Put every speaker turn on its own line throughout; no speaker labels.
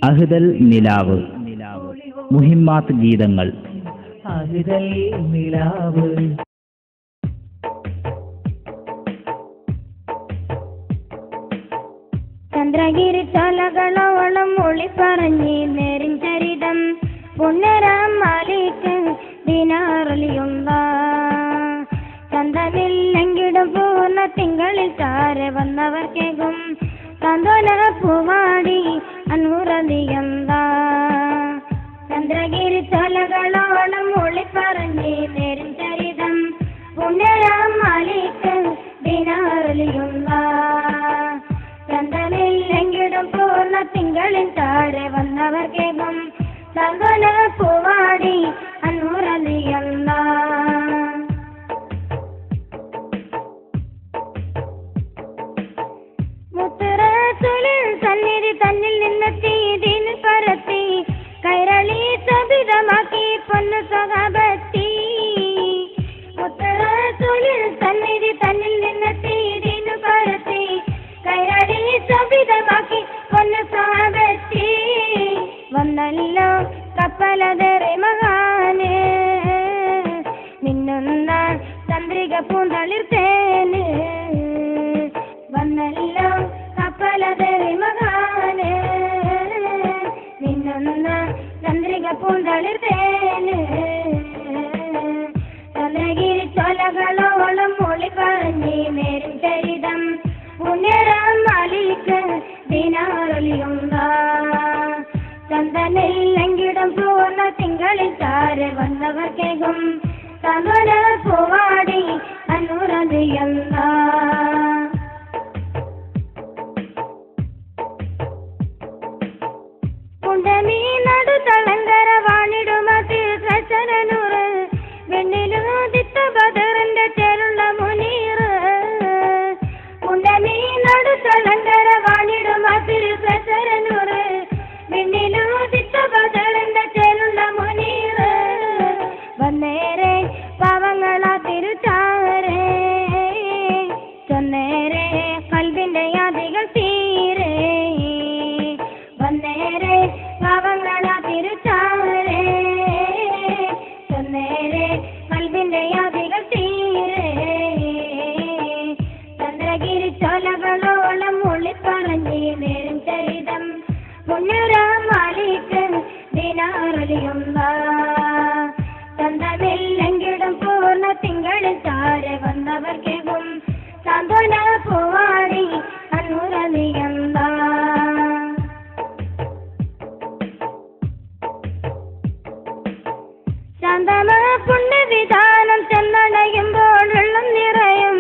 അഹ്ദൽ നിലാവ് മുഹിമ്മാത്ത് ഗീതങ്ങൾ.
അഹ്ദൽ നിലാവ്
ചന്ദ്രഗിരി ചലകളോളം ഒളിപ്പറഞ്ഞി നേരിൻ ചരിതം പുണ്യരാം മാലിക് ദിനാറലിയുള്ള ചന്തമില്ലെങ്കിലും പൂർണ്ണ തിങ്കളിൽ ചാര വന്നവർക്കേകും സാന്ത്വന പൂവാടി അൻഹുറലിയന്ത. ചന്ദ്രഗിരി ചലകളോളം ഒളിപ്പറഞ്ഞി നേരിൻ ചരിതം പുണ്യരാം മാലിക് ദിനാറലിയുള്ള ചന്തമില്ലെങ്കിലും പൂർണ്ണ തിങ്കളിൽ താഴെ വന്നവർക്കേകും സാന്ത്വന പൂവാടി അൻഹുറലിയന്ത. മുത്തറസുലിൽ സന്നിധി തന്നിൽ നിന്നെത്തി ദീൻ പരത്തി കൈരളി സബിതമാക്കി പൊന്നു സഹാബത്തി. മുത്തറസുലിൽ സന്നിധി തന്നിൽ നിന്നെത്തി ദീൻ പരത്തി കൈരളി സബിതമാക്കി പൊന്നു സഹാബത്തി. വന്നല്ലോ കപ്പലതേറെ മഹാന് മിന്നുന്ന ചന്ദ്രിക പൂന്തളിർത്തേന്. വന്നല്ലോ കപ്പലതേറെ മഹാന് മിന്നുന്ന ചന്ദ്രിക പൂന്തളിർത്തേന്. ചന്ദ്രഗിരി ചോലകളോളം മൊളി പറഞ്ഞി നേരും ചരിതം പുണ്യരാം മാലിക് ദിനാറലിയുള്ള ചന്ദനില്ലെങ്കിലും പൂർണ്ണ തിങ്കളിൽ ചാരെ വന്നവർക്കേകും സാന്ത്വന പൂവാടി അൻഹുറലിയന്ത. പുണ്ടമീ നടുതളങ്കര വാണിടുമതിൽ പ്രസരനൂറ് വെണ്ണിലുദിത്ത ബദറിന്റെ ചേരുള്ള മുനീർ. പുണ്ടമീ നടുതളങ്കര വാണിടുമതിൽ പ്രസരനൂറ് വെണ്ണിലുദിത്ത ബദറിന്റെ ചേരുള്ള മുനീർ. വന്നേരെ പാവങ്ങളാ തിരുച്ചാരേ ചൊന്നേരെ കൽബിന്റെ യാതികൾ തീരെ. വന്നേരെ പാവങ്ങളാ തിരുച്ചാരേ ചൊന്നേരെ കൽബിന്റെ യാതികൾ തീരെ. ചന്ദ്രഗിരി ചോലകളോളം ഒളിപ്പറഞ്ഞി നേരും ചരിതം പുണ്യരാം മാലിക് ദിനാറലിയുള്ള ചന്തമില്ലെങ്കിലും പൂർണ്ണ തിങ്കളിൽ ചാരെ വന്നവർക്കേകും സാന്ത്വന പൂവാടി അൻഹുറലിയന്ത. ശാന്തമ പുണ്യവിധാനം ചെന്നടയുമ്പോൾ വെള്ളം നിറയും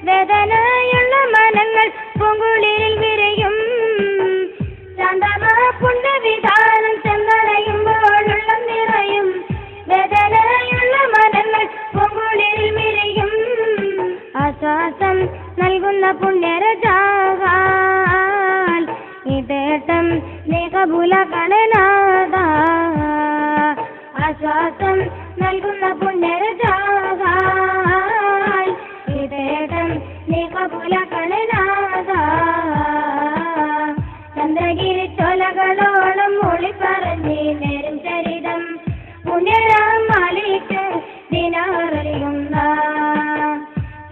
വേദനയുള്ള മനങ്ങൾ പൂങ്കുളിരിൽ വിരയും. ശാന്തമ പുണ്യവിധാനം ചെന്നടയുമ്പോൾ വെള്ളം നിറയും വേദനയുള്ള മനങ്ങൾ പൂങ്കുളിരിൽ വിരയും. ആശ്വാസം നൽകുന്ന പുണ്യരജാൽ ഇതേട്ടം നീ കബൂലാക്കണനാഥ. ആശ്വാസം നൽകുന്ന പുണ്യരജാൽ ഇതേട്ടം നീ കബൂലാക്കണനാഥ. ചന്ദ്രഗിരി ചോലകളോളം ഒളിപ്പറഞ്ഞി നേരും ചരിതം പുണ്യരാം മാലിക് ദിനാറലിയുള്ള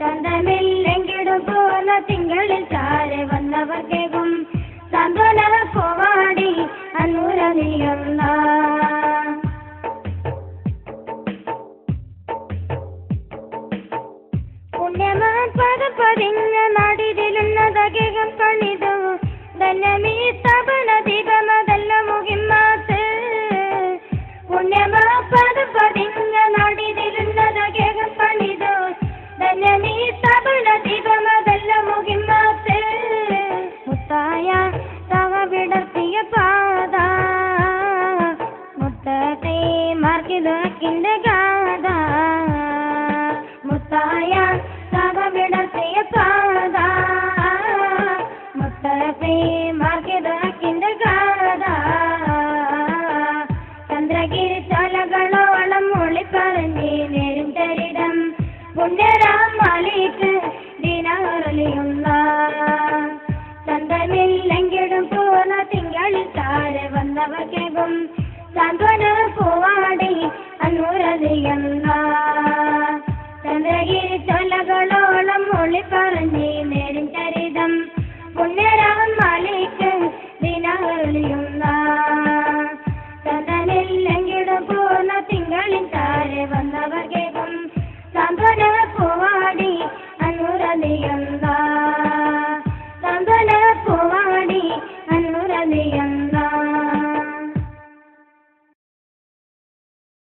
ചന്തമില്ലെങ്കിലും പൂർണ്ണ തിങ്കളിൽ ചാരെ വന്നവർക്കേകും സാന്ത്വന പൂവാടി അൻഹുറലിയുള്ള. പുണ്യമാൻ പദപതിഞ്ഞ നാടിതിലുന്നതകം പണിതു ധന്യമീ സ്ഥാപന ദീപമതല്ല മുഹിമ്മാത്ത്. പുണ്യമാ പദപതിഞ്ഞ നാടിതിലുന്നതകം പണിതു ധന്യമീ സ്ഥാപന ദീപമതല്ല മുഹിമ്മാത്ത്. മുത്തായ തവ വിടർത്തിയ പാത മുത്തത്തെ മാർക്കിതുക്കിന്റെ ഗാഥ. മുത്തായ തവ വിടർത്തിയ പാത മുത്തത്തെ മാർക്കിതുക്കിന്റെ ഗാഥ. ചന്ദ്രഗിരി ചോലകളോളം ഒളിപ്പറഞ്ഞി നേരും ചരിതം പുണ്യരാം മാലിക് ദിനാറലിയുള്ള ചന്തമില്ലെങ്കിലും പൂർണ്ണ തിങ്കളിൽ താഴെ വന്ന അവക്കേകും സാന്ത്വന പൂവാടി അന്നൂരതിയല്ല